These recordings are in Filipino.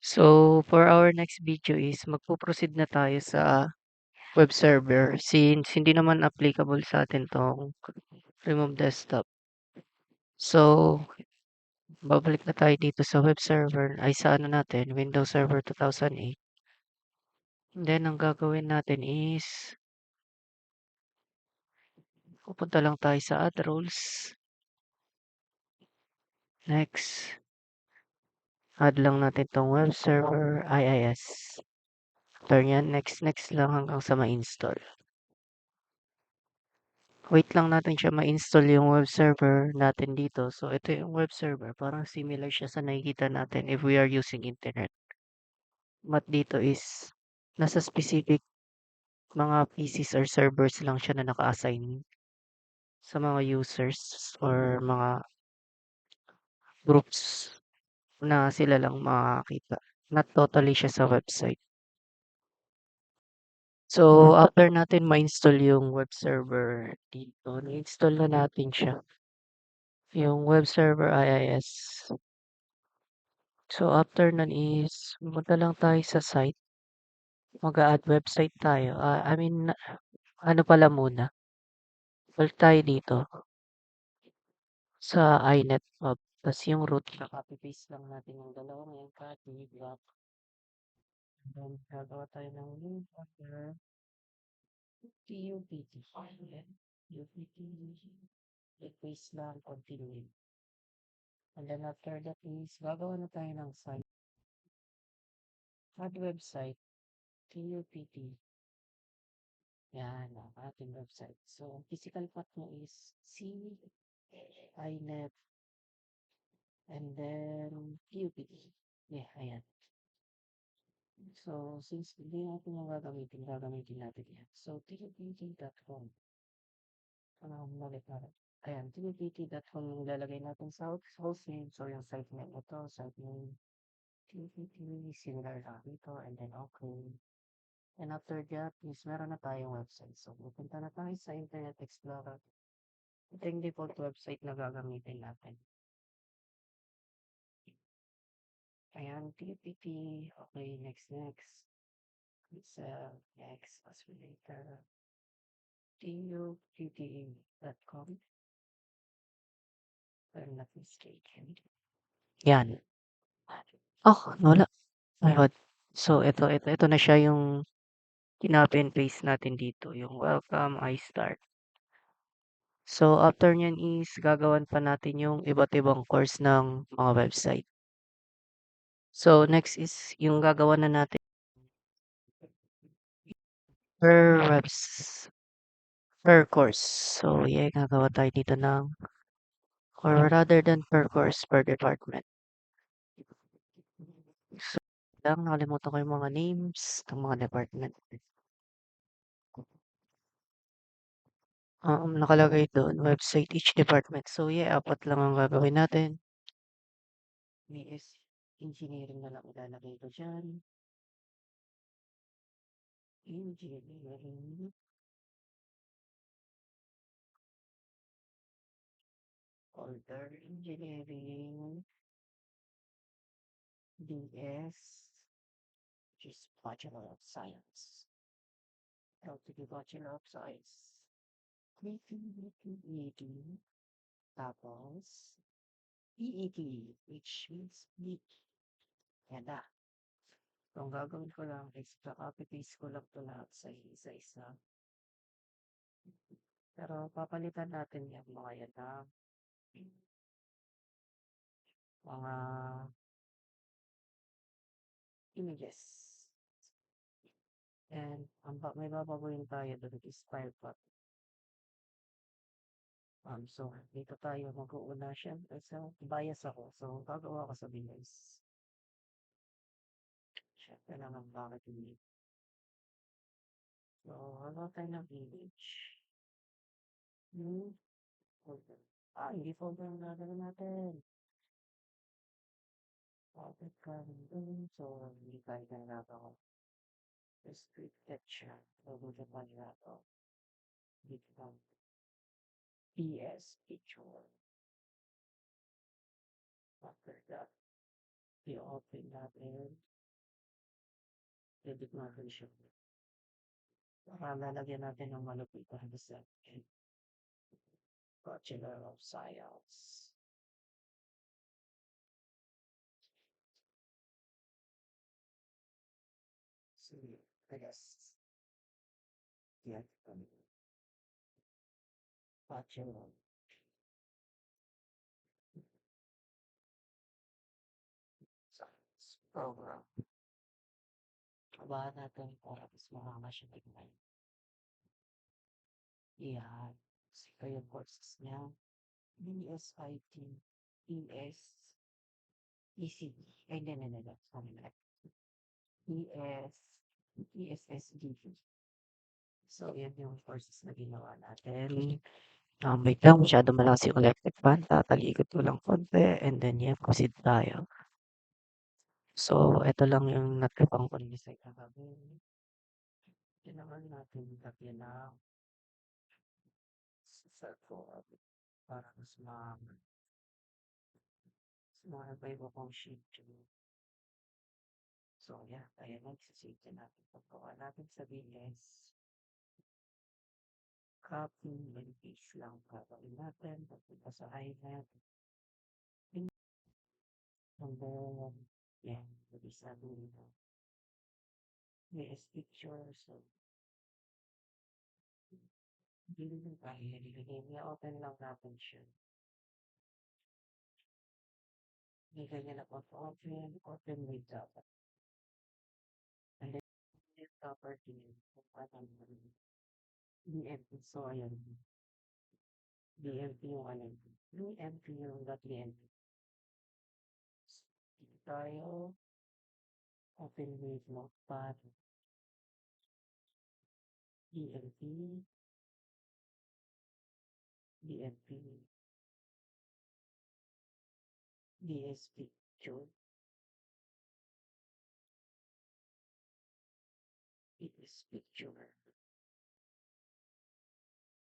So, for our next video is magpo-proceed na tayo sa web server since hindi naman applicable sa atin 'tong remove desktop. So, babalik na tayo dito sa web server ay sa ano natin, Windows Server 2008. Then, ang gagawin natin is pupunta lang tayo sa add roles. Next, add lang natin 'tong web server IIS. After nyan, next lang hanggang sa ma-install. Wait lang natin siya ma-install yung web server natin dito. So, ito yung web server. Parang similar siya sa nakikita natin if we are using internet. But dito is nasa specific mga PCs or servers lang siya na naka-assign sa mga users or mga groups na sila lang makakita. Not totally siya sa website. So, after natin ma-install yung web server dito, na-install na natin siya. Yung web server IIS. So, after nun is pumunta lang tayo sa site. Mag-a-add website tayo. Ano pala muna, balik tayo dito sa iNet hub. Tas yung root, copy-paste lang natin yung dalawang yan, copy, block. Then, gagawa tayo ng link after TUPT. Then, UPT, paste lang, continue. And then after that is, gagawa na tayo ng site. Add website, TUPT. Yan, ang ating website. So, ang physical path mo is C, iNet, and then PUPT. Yeah, ayan. So, since hindi natin yung gagamitin natin yan. So, tupt.com. Mali. Ayan, tupt.com yung lalagay natin sa hostname. So, yung site name ito, site name, tupt, similar lang dito, and then okay. And after that is meron na tayong website. So, pupunta na tayo sa Internet Explorer. Ito yung default website na gagamitin natin. Ayan, TPT. Okay, next. It's next as later. tupt.com. If I'm not mistaken. Yan. Oh, wala. Ayun. So, ito na siya yung kinopy and paste natin dito. Yung welcome, I start. So, after nyan is gagawan pa natin yung iba't ibang course ng mga website. So, next is yung gagawa na natin per course. So, yeah, gagawa tayo dito ng or rather than per course, per department. So, nakalimutan ko yung mga names ng mga department. Nakalagay doon, website each department. So, yeah, 4 lang ang gagawin natin. BS Engineering na lang ilalagay ko dyan. Engineering. Folder Engineering. BS. Which is Bachelor of Science. LTD Bachelor of Science. ED. Tapos, EET, which means geek. Yan na. So, ang gagawin ko lang is copy-paste ko lang ito lahat sa isa-isa. Pero papalitan natin yung mga yan na mga images. And may babaguhin tayo doon is file path. So, dito tayo mag-uuna siya. So, bias ako. So, gagawa ko sa bias. Siyempre naman bakit hindi. So, gagawa tayo ng image. Folder. Hindi folder ang gagawin natin. Folder ka doon. So, hindi tayo nagagawa. Restricted siya. So, dito pa nilagawa. Dito lang. PS picture. After that, i-open natin, edit natin siya. Baka lalagyan natin ng malupitan na section. Bachelor of Science. So, I guess, yeah, Bachelor Science program. Abahan natin para mas makama siya tignan. Yan. Ito yung courses niya. BSIT, ES, ECD. Ay, hindi. Sorry na. ES, ESSDP. So, yan yung courses na ginawa natin. Wait lang, masyado malakas yung electric fan. Tatalikod ko lang konti and then yeah, proceed tayo. So, ito lang yung natripang ko ni sa kagabi. Kailangan natin lagyan ng cellphone para mas ma-revive akong sheet tube. So, yeah, ayan na, isasave na natin. Pagkawa natin sa BS, copy and paste lang. Gagawin natin, pagpunta sa iNet. And then, yeah, release natin dito. BS picture, so, hindi lang tayo nilagay. I-open lang natin siya. Nilagay niya na open with data. And then, yung property, kung paano BMP, so ayan. BMP yung ano, BMP yung .BMP. Dito tayo, open with notepad, BMP, BMP, BS picture, BS picture,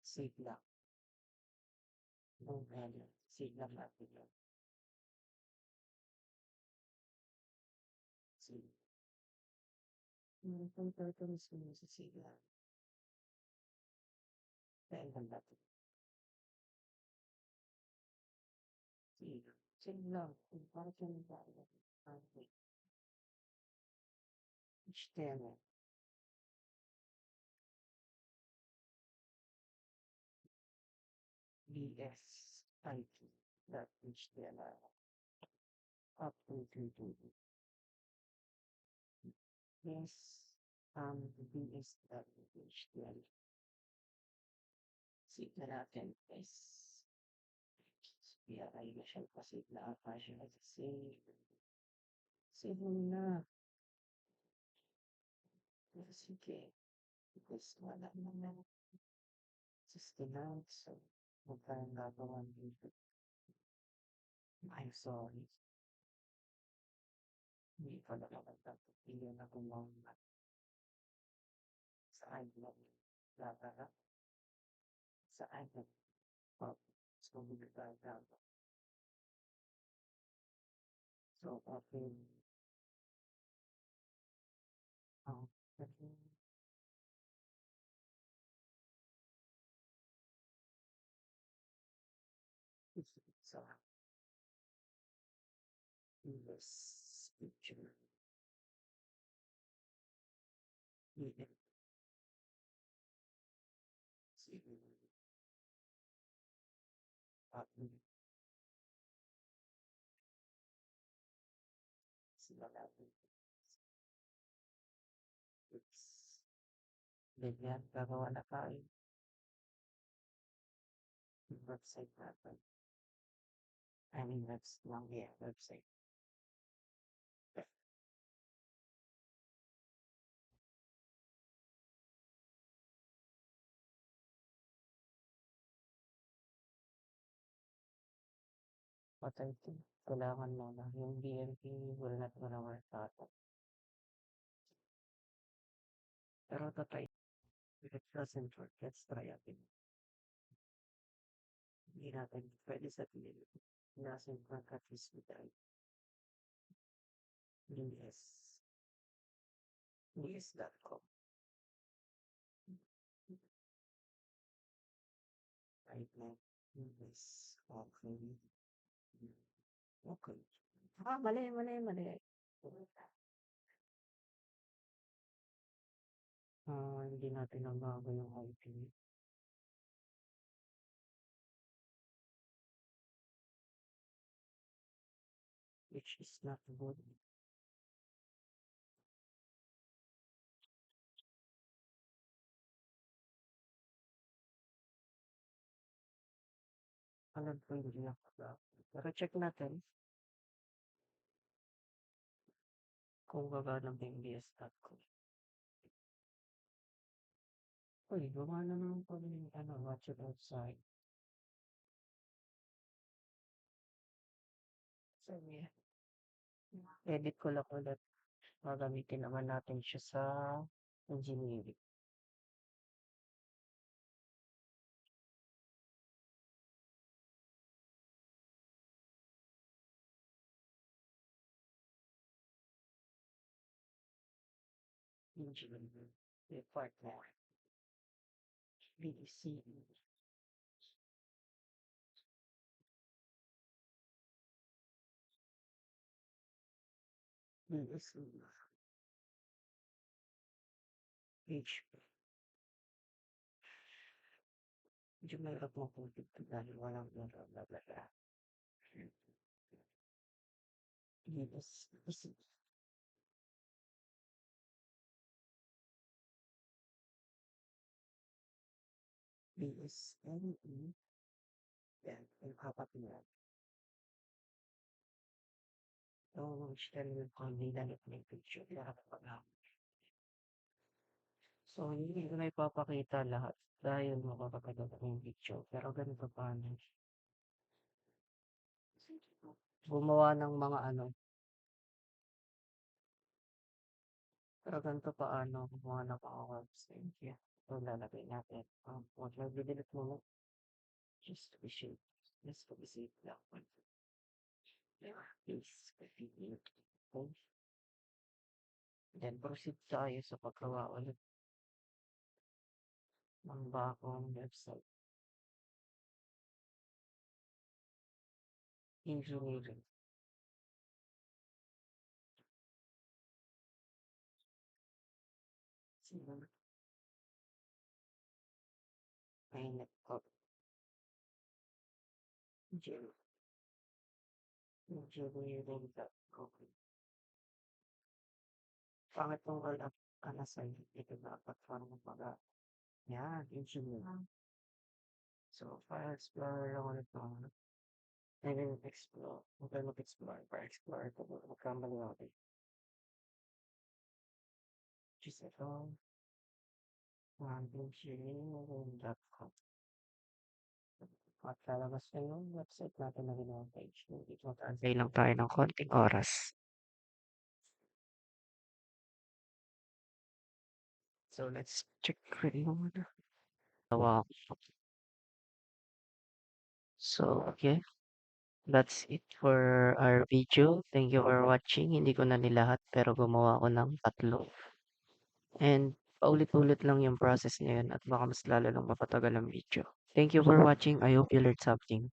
save lang. No problem, save lang natin yun. Save. Kung turtles mo sa save lang. Dahil lang natin. Save. Save lang. Kung para siya ng tayo. Okay. HTML. BSIT.html. Up to 2. Yes, BS.html. Save na natin, guys. PRI na siya kasi na-apa siya kasi save. Save mo na. Sige. Because wala naman. 69. So, magkano gagawa dito? I'm sorry. Hindi ko na naman dapat pili na gumawa sa iPhone. Latara. Sa iPhone. Oh, so, bigay tayo. So, okay. Okay. So, this picture. Yeah. See, sila natin. It's ganyan, gagawa na tayo. Yung website natin. I mean, that's lang, yeah, website. But I think, kailangan mo na. Yung BNP will not gonna work out. Pero to try. If it doesn't work, let's try again. Hindi natin pwede sabihin. It doesn't work at least we try. BS, BS.com. Right now. BS. Okay. Okay. Mali, mali, mali. Hindi natin nabago yung IP, which is not good. Alam ko hindi ako. Pero check natin kung gagana ba yung BS.com. Uy, gumana naman pala yung watch it outside. Sige, edit ko lang ulit. Gagamitin naman natin siya sa engineering. Engineering. Partner. BDC. BDC. HP. Medyo mahirap maputik dahil walang blah blah blah blah blah. BDC. BSNE. Yan, yung apat na yan. So, share yung kanila na may picture. Kaya kapag so, hindi ko na ipapakita lahat dahil makakaganda yung picture. Pero ganito paano. Gumawa ng mga pero ganito paano gumawa ng mga website. Yeah. So, lalagay natin. Huwag na delete mo just to be safe. Just to be safe lang. Please, continue. Okay. Then, proceed tayo sa paggawa ulit ng bagong website. Engineering. Sige. Mainit ko. Engineering.com. Pangit tong all up ka na sa ito dapat parang mga yan, engineering. So, file explorer lang ulit ng and then explore. Huwag tayo mag-explore. Para explore ito, magkamali natin. Just ito. Engineering.com. At lalabas na yung website natin na ginawang page. Dito mag-antay lang tayo ng konting oras. So, let's check yung tawa. So, okay. That's it for our video. Thank you for watching. Hindi ko na nilahat pero gumawa ako ng 3. And paulit-ulit lang yung process na yun at baka mas lalo lang mapatagal ang video. Thank you for watching. I hope you learned something.